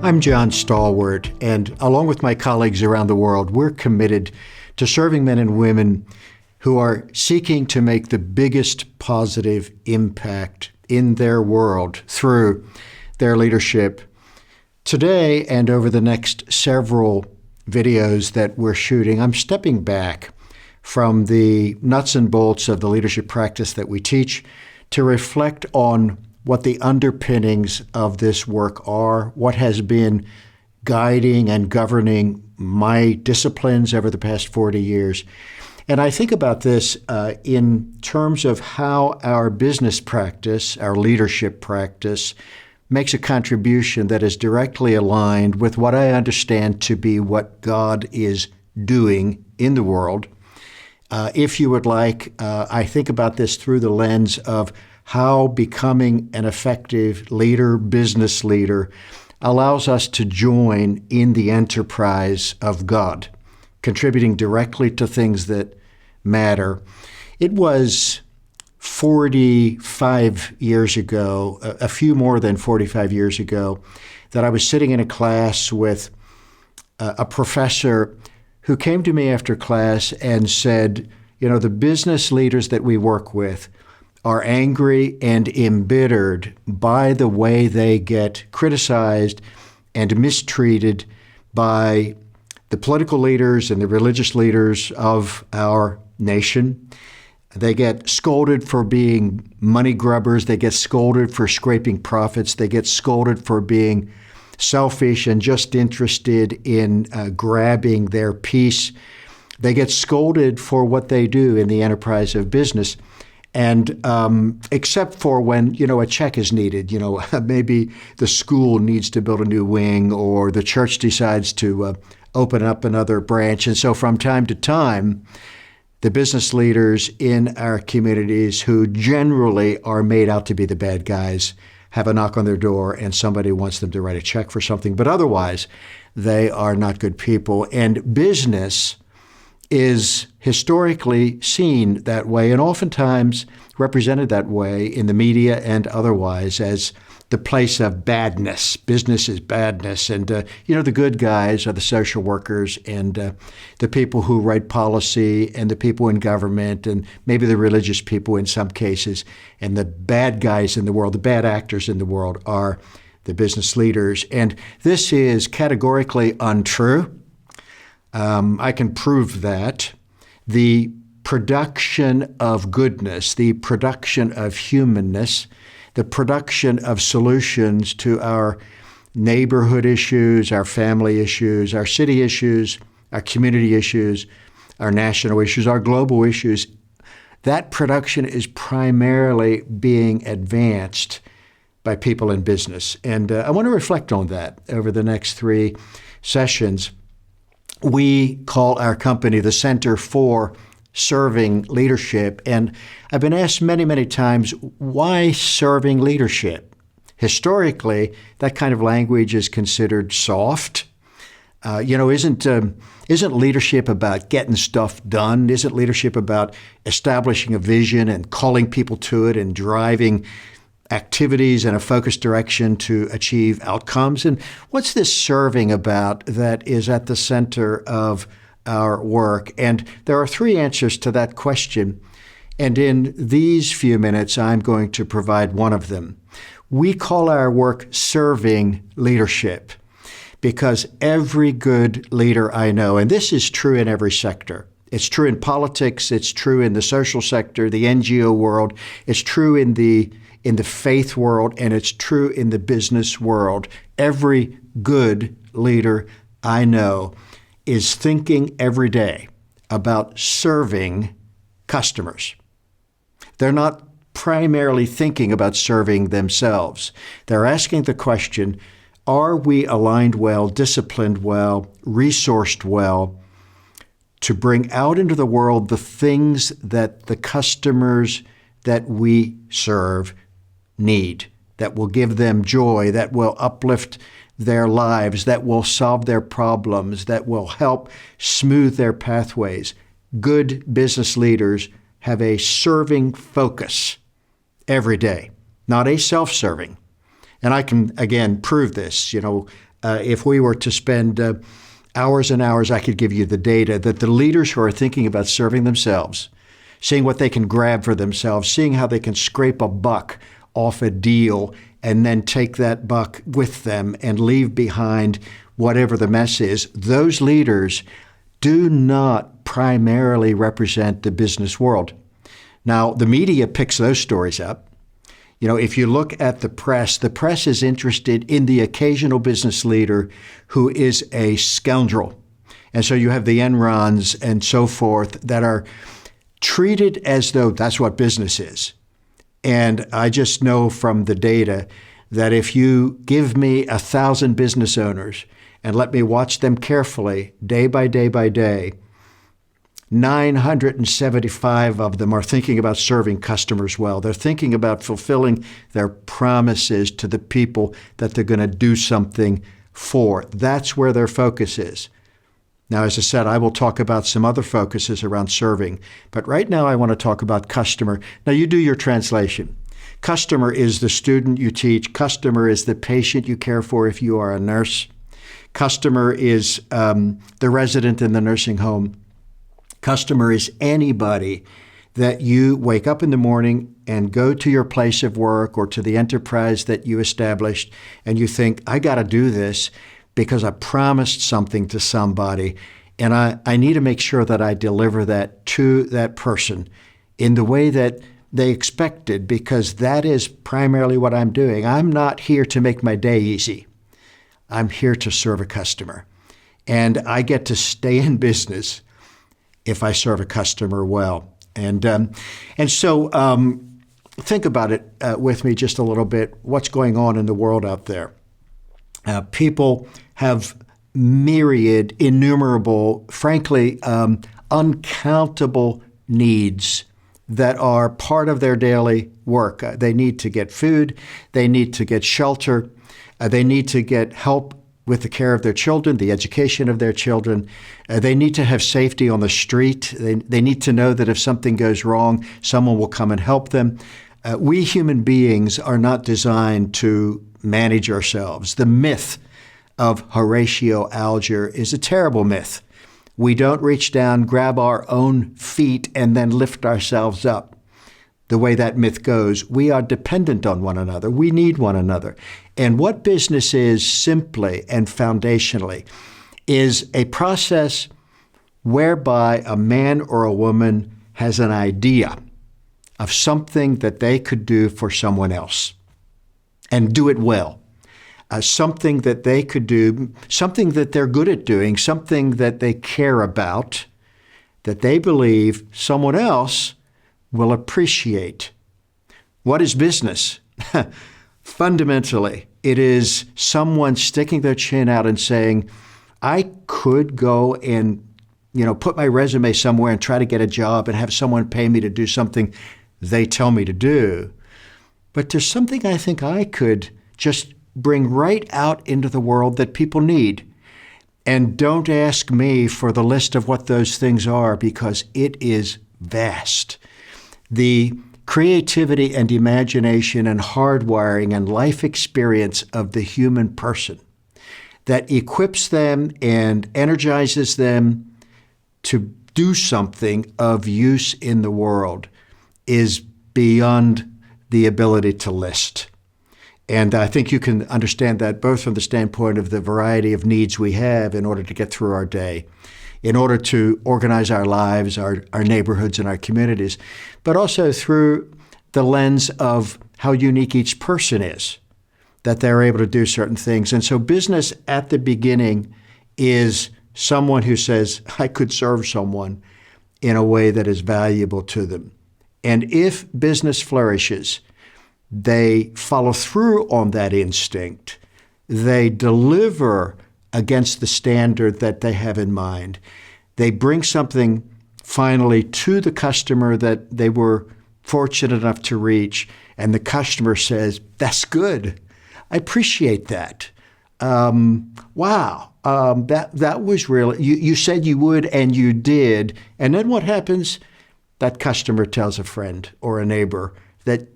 I'm John Stahl-Wert, and along with my colleagues around the world, we're committed to serving men and women who are seeking to make the biggest positive impact in their world through their leadership. Today and over the next several videos that we're shooting, I'm stepping back from the nuts and bolts of the leadership practice that we teach to reflect on what the underpinnings of this work are, what has been guiding and governing my disciplines over the past 40 years. And I think about this in terms of how our business practice, our leadership practice, makes a contribution that is directly aligned with what I understand to be what God is doing in the world. If you would like, I think about this through the lens of how becoming an effective leader, business leader, allows us to join in the enterprise of God, contributing directly to things that matter. It was 45 years ago, a few more than 45 years ago, that I was sitting in a class with a professor who came to me after class and said, the business leaders that we work with are angry and embittered by the way they get criticized and mistreated by the political leaders and the religious leaders of our nation. They get scolded for being money grubbers. They get scolded for scraping profits. They get scolded for being selfish and just interested in grabbing their piece. They get scolded for what they do in the enterprise of business. And except for when, a check is needed, maybe the school needs to build a new wing or the church decides to open up another branch. And so from time to time, the business leaders in our communities who generally are made out to be the bad guys have a knock on their door and somebody wants them to write a check for something. But otherwise, they are not good people. And business is historically seen that way and oftentimes represented that way in the media and otherwise as the place of badness. Business is badness. And, the good guys are the social workers and the people who write policy and the people in government and maybe the religious people in some cases. And the bad guys in the world, the bad actors in the world are the business leaders. And this is categorically untrue. I can prove that. The production of goodness, the production of humanness, the production of solutions to our neighborhood issues, our family issues, our city issues, our community issues, our national issues, our global issues, that production is primarily being advanced by people in business. And I want to reflect on that over the next 3 sessions. We call our company the Center for Serving Leadership. And I've been asked many, many times, why serving leadership? Historically, that kind of language is considered soft. Isn't leadership about getting stuff done? Isn't leadership about establishing a vision and calling people to it and driving activities in a focused direction to achieve outcomes? And what's this serving about that is at the center of our work? And there are 3 answers to that question. And in these few minutes, I'm going to provide one of them. We call our work serving leadership because every good leader I know, and this is true in every sector. It's true in politics. It's true in the social sector, the NGO world. It's true in the faith world, and it's true in the business world. Every good leader I know is thinking every day about serving customers. They're not primarily thinking about serving themselves. They're asking the question, are we aligned well, disciplined well, resourced well to bring out into the world the things that the customers that we serve need, that will give them joy, that will uplift their lives, that will solve their problems, that will help smooth their pathways. Good business leaders have a serving focus every day, not a self-serving. And I can, again, prove this. If we were to spend hours and hours, I could give you the data that the leaders who are thinking about serving themselves, seeing what they can grab for themselves, seeing how they can scrape a buck off a deal and then take that buck with them and leave behind whatever the mess is, those leaders do not primarily represent the business world. Now, the media picks those stories up. If you look at the press is interested in the occasional business leader who is a scoundrel. And so you have the Enrons and so forth that are treated as though that's what business is. And I just know from the data that if you give me 1,000 business owners and let me watch them carefully day by day by day, 975 of them are thinking about serving customers well. They're thinking about fulfilling their promises to the people that they're going to do something for. That's where their focus is. Now, as I said, I will talk about some other focuses around serving, but right now I want to talk about customer. Now, you do your translation. Customer is the student you teach. Customer is the patient you care for if you are a nurse. Customer is the resident in the nursing home. Customer is anybody that you wake up in the morning and go to your place of work or to the enterprise that you established and you think, I got to do this because I promised something to somebody and I need to make sure that I deliver that to that person in the way that they expected, because that is primarily what I'm doing. I'm not here to make my day easy. I'm here to serve a customer. And I get to stay in business if I serve a customer well. And so think about it with me just a little bit, what's going on in the world out there. People have myriad, innumerable, frankly, uncountable needs that are part of their daily work. They need to get food, they need to get shelter, they need to get help with the care of their children, the education of their children. They need to have safety on the street. They need to know that if something goes wrong, someone will come and help them. We human beings are not designed to manage ourselves. The myth of Horatio Alger is a terrible myth. We don't reach down, grab our own feet, and then lift ourselves up. The way that myth goes, we are dependent on one another. We need one another. And what business is simply and foundationally is a process whereby a man or a woman has an idea of something that they could do for someone else and do it well. Something that they could do, something that they're good at doing, something that they care about, that they believe someone else will appreciate. What is business? Fundamentally, it is someone sticking their chin out and saying, I could go and put my resume somewhere and try to get a job and have someone pay me to do something they tell me to do. But there's something I think I could just bring right out into the world that people need. And don't ask me for the list of what those things are, because it is vast. The creativity and imagination and hardwiring and life experience of the human person that equips them and energizes them to do something of use in the world is beyond the ability to list. And I think you can understand that both from the standpoint of the variety of needs we have in order to get through our day, in order to organize our lives, our neighborhoods, and our communities, but also through the lens of how unique each person is, that they're able to do certain things. And so business at the beginning is someone who says, I could serve someone in a way that is valuable to them. And if business flourishes, they follow through on that instinct. They deliver against the standard that they have in mind. They bring something finally to the customer that they were fortunate enough to reach, and the customer says, that's good. I appreciate that. Wow, that was really, you said you would and you did. And then what happens? That customer tells a friend or a neighbor that,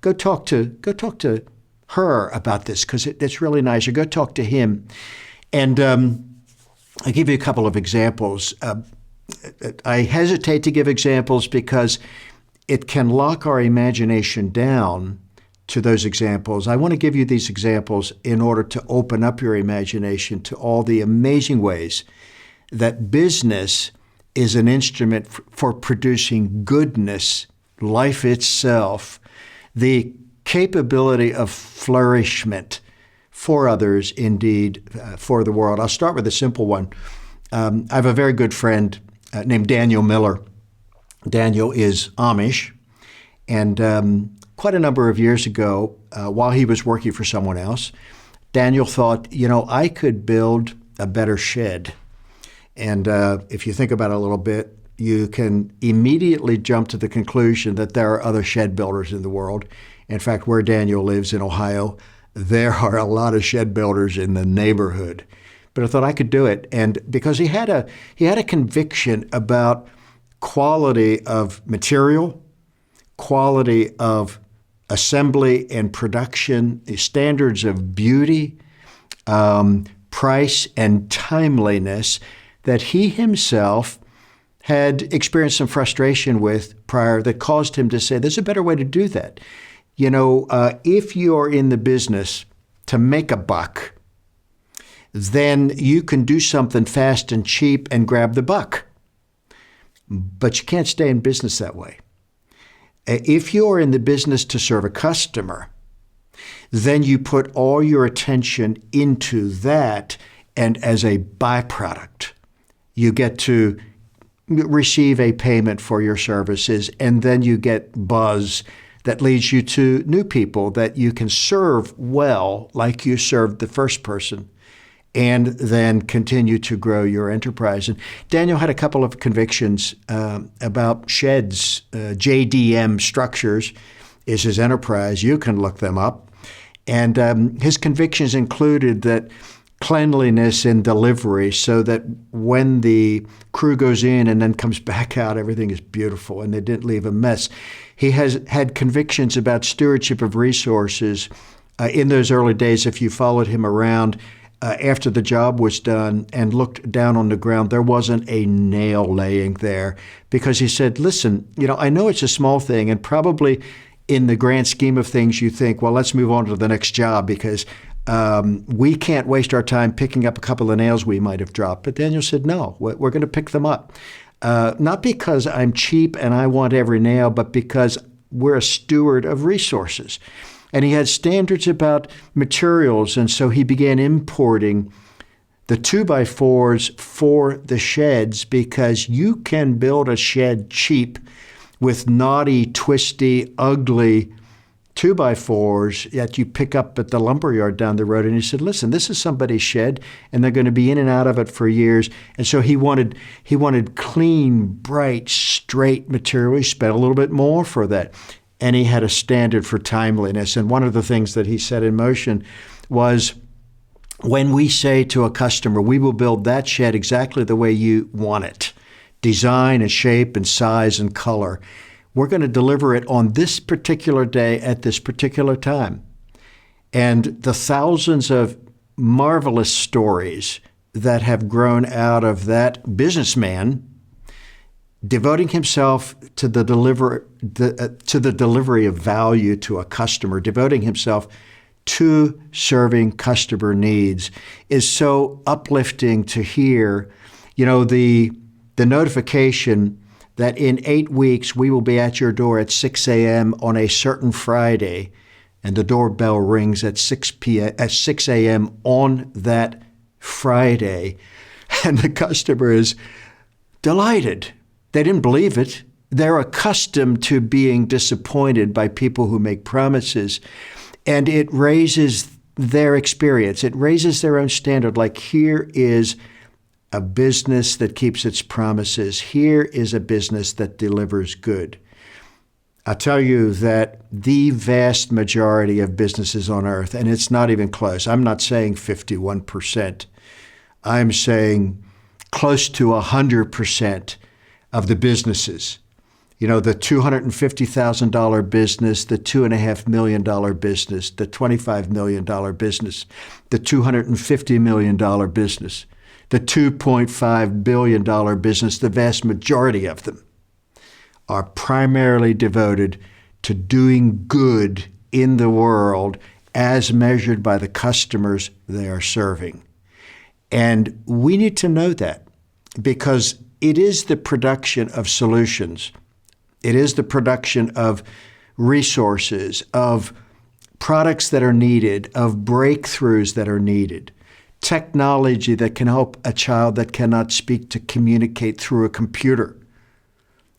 go talk to her about this because it's really nice. Or go talk to him. And I'll give you a couple of examples. I hesitate to give examples because it can lock our imagination down to those examples. I want to give you these examples in order to open up your imagination to all the amazing ways that business is an instrument for producing goodness, life itself, the capability of flourishment for others, indeed, for the world. I'll start with a simple one. I have a very good friend named Daniel Miller. Daniel is Amish, and quite a number of years ago, while he was working for someone else, Daniel thought, I could build a better shed. And if you think about it a little bit, you can immediately jump to the conclusion that there are other shed builders in the world. In fact, where Daniel lives in Ohio, there are a lot of shed builders in the neighborhood. But I thought I could do it. And because he had a conviction about quality of material, quality of assembly and production, the standards of beauty, price, and timeliness that he himself had experienced some frustration with prior that caused him to say, there's a better way to do that. If you're in the business to make a buck, then you can do something fast and cheap and grab the buck. But you can't stay in business that way. If you're in the business to serve a customer, then you put all your attention into that, and as a byproduct, you get to receive a payment for your services, and then you get buzz that leads you to new people that you can serve well, like you served the first person, and then continue to grow your enterprise. And Daniel had a couple of convictions about sheds. JDM Structures is his enterprise. You can look them up. And his convictions included that cleanliness in delivery, so that when the crew goes in and then comes back out, everything is beautiful and they didn't leave a mess. He has had convictions about stewardship of resources. In those early days, if you followed him around after the job was done and looked down on the ground, there wasn't a nail laying there, because he said, listen, I know it's a small thing, and probably in the grand scheme of things, you think, well, let's move on to the next job because we can't waste our time picking up a couple of nails we might have dropped. But Daniel said, no, we're going to pick them up. Not because I'm cheap and I want every nail, but because we're a steward of resources. And he had standards about materials, and so he began importing the 2x4s for the sheds, because you can build a shed cheap with knotty, twisty, ugly 2x4s that you pick up at the lumberyard down the road. And he said, listen, this is somebody's shed, and they're going to be in and out of it for years. And so he wanted clean, bright, straight material. He spent a little bit more for that. And he had a standard for timeliness. And one of the things that he set in motion was, when we say to a customer, we will build that shed exactly the way you want it, design and shape and size and color, we're going to deliver it on this particular day at this particular time. And the thousands of marvelous stories that have grown out of that businessman devoting himself to the delivery of value to a customer, devoting himself to serving customer needs, is so uplifting to hear. The notification that in 8 weeks we will be at your door at 6 a.m. on a certain Friday, and the doorbell rings at 6 a.m. on that Friday, and the customer is delighted. They didn't believe it. They're accustomed to being disappointed by people who make promises, and it raises their experience. It raises their own standard. Like, here is a business that keeps its promises. Here is a business that delivers good. I tell you that the vast majority of businesses on earth, and it's not even close, I'm not saying 51%, I'm saying close to 100% of the businesses You know, the $250,000 business, the $2.5 million business, the $25 million business, the $250 million business, the $2.5 billion business, the vast majority of them are primarily devoted to doing good in the world as measured by the customers they are serving. And we need to know that, because it is the production of solutions. It is the production of resources, of products that are needed, of breakthroughs that are needed, technology that can help a child that cannot speak to communicate through a computer.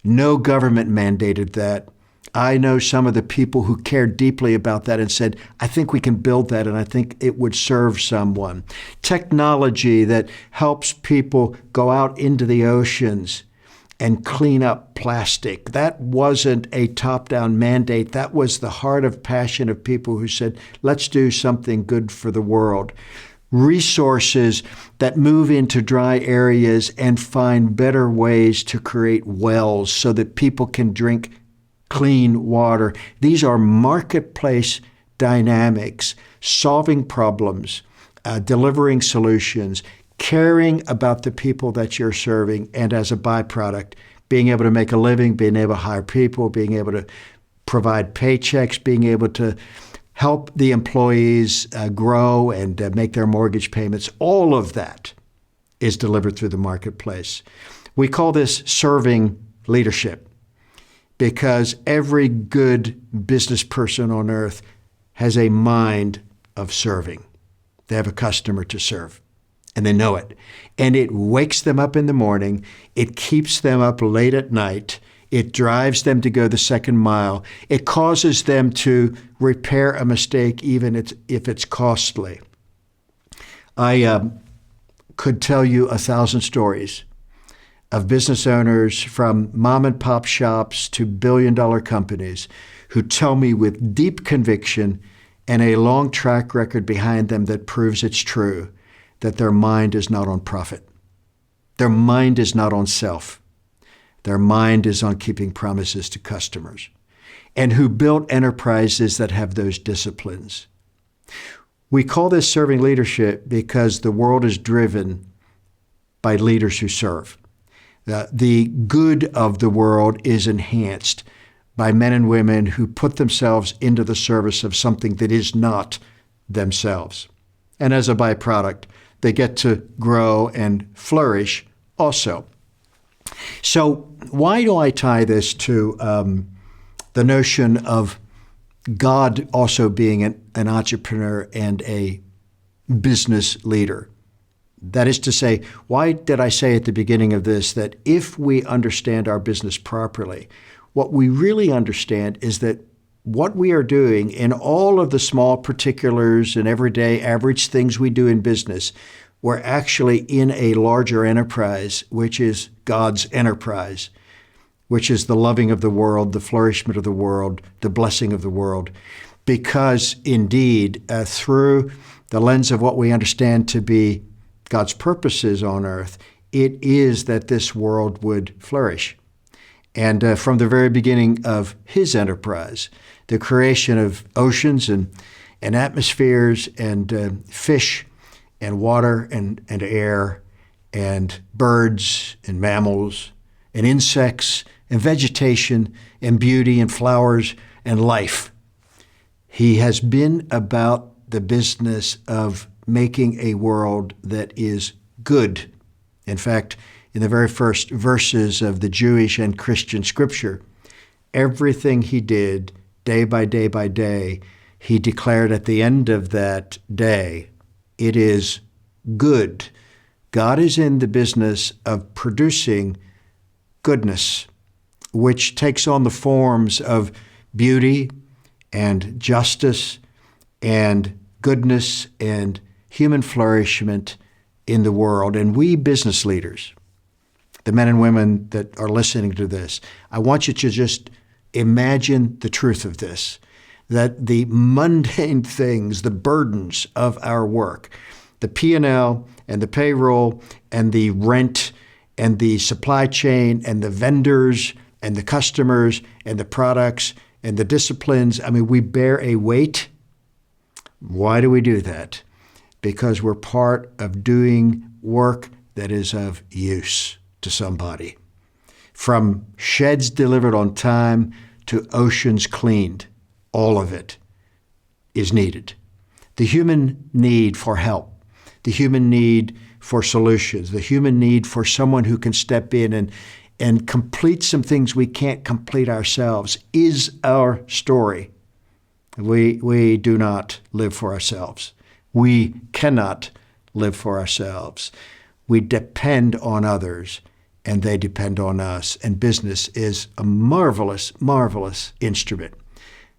No government mandated that. I know some of the people who cared deeply about that and said, I think we can build that and I think it would serve someone. Technology that helps people go out into the oceans and clean up plastic. That wasn't a top-down mandate. That was the heart of passion of people who said, let's do something good for the world. Resources that move into dry areas and find better ways to create wells so that people can drink clean water. These are marketplace dynamics, solving problems, delivering solutions, caring about the people that you're serving, and as a byproduct, being able to make a living, being able to hire people, being able to provide paychecks, being able to help the employees grow and make their mortgage payments. All of that is delivered through the marketplace. We call this serving leadership, because every good business person on earth has a mind of serving. They have a customer to serve, and they know it. And it wakes them up in the morning. It keeps them up late at night. It drives them to go the second mile. It causes them to repair a mistake, even if it's costly. I could tell you 1,000 stories of business owners from mom and pop shops to billion-dollar companies who tell me with deep conviction and a long track record behind them that proves it's true, that their mind is not on profit. Their mind is not on self. Their mind is on keeping promises to customers, and who built enterprises that have those disciplines. We call this serving leadership because the world is driven by leaders who serve. The good of the world is enhanced by men and women who put themselves into the service of something that is not themselves. And as a byproduct, they get to grow and flourish also. So why do I tie this to the notion of God also being an entrepreneur and a business leader? That is to say, why did I say at the beginning of this that if we understand our business properly, what we really understand is that what we are doing in all of the small particulars and everyday average things we do in business, we're actually in a larger enterprise, which is God's enterprise, which is the loving of the world, the flourishment of the world, the blessing of the world. Because indeed, through the lens of what we understand to be God's purposes on earth, it is that this world would flourish. And from the very beginning of his enterprise, the creation of oceans and atmospheres and fish and water and air and birds and mammals and insects and vegetation and beauty and flowers and life, he has been about the business of making a world that is good. In fact, in the very first verses of the Jewish and Christian scripture, everything he did day by day by day, he declared at the end of that day, it is good. God is in the business of producing goodness, which takes on the forms of beauty and justice and goodness and human flourishment in the world. And we business leaders, the men and women that are listening to this, I want you to just imagine the truth of this, that the mundane things, the burdens of our work, the P&L and the payroll and the rent and the supply chain and the vendors and the customers and the products and the disciplines. I mean, we bear a weight. Why do we do that? Because we're part of doing work that is of use to somebody. From sheds delivered on time to oceans cleaned, all of it is needed. The human need for help, the human need for solutions, the human need for someone who can step in and complete some things we can't complete ourselves is our story. We do not live for ourselves. We cannot live for ourselves. We depend on others, and they depend on us. And business is a marvelous, marvelous instrument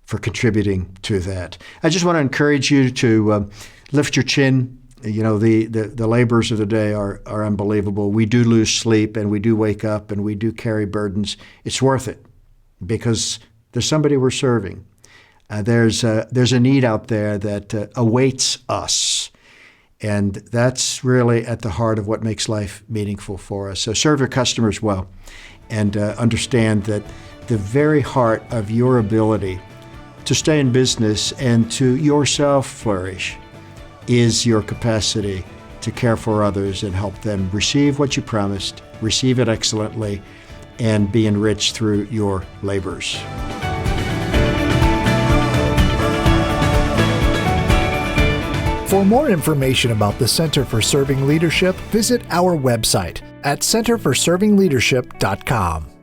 for contributing to that. I just want to encourage you to lift your chin. You know, the labors of the day are unbelievable. We do lose sleep, and we do wake up, and we do carry burdens. It's worth it because there's somebody we're serving. There's a need out there that awaits us. And that's really at the heart of what makes life meaningful for us. So serve your customers well and understand that the very heart of your ability to stay in business and to yourself flourish is your capacity to care for others and help them receive what you promised, receive it excellently, and be enriched through your labors. For more information about the Center for Serving Leadership, visit our website at centerforservingleadership.com.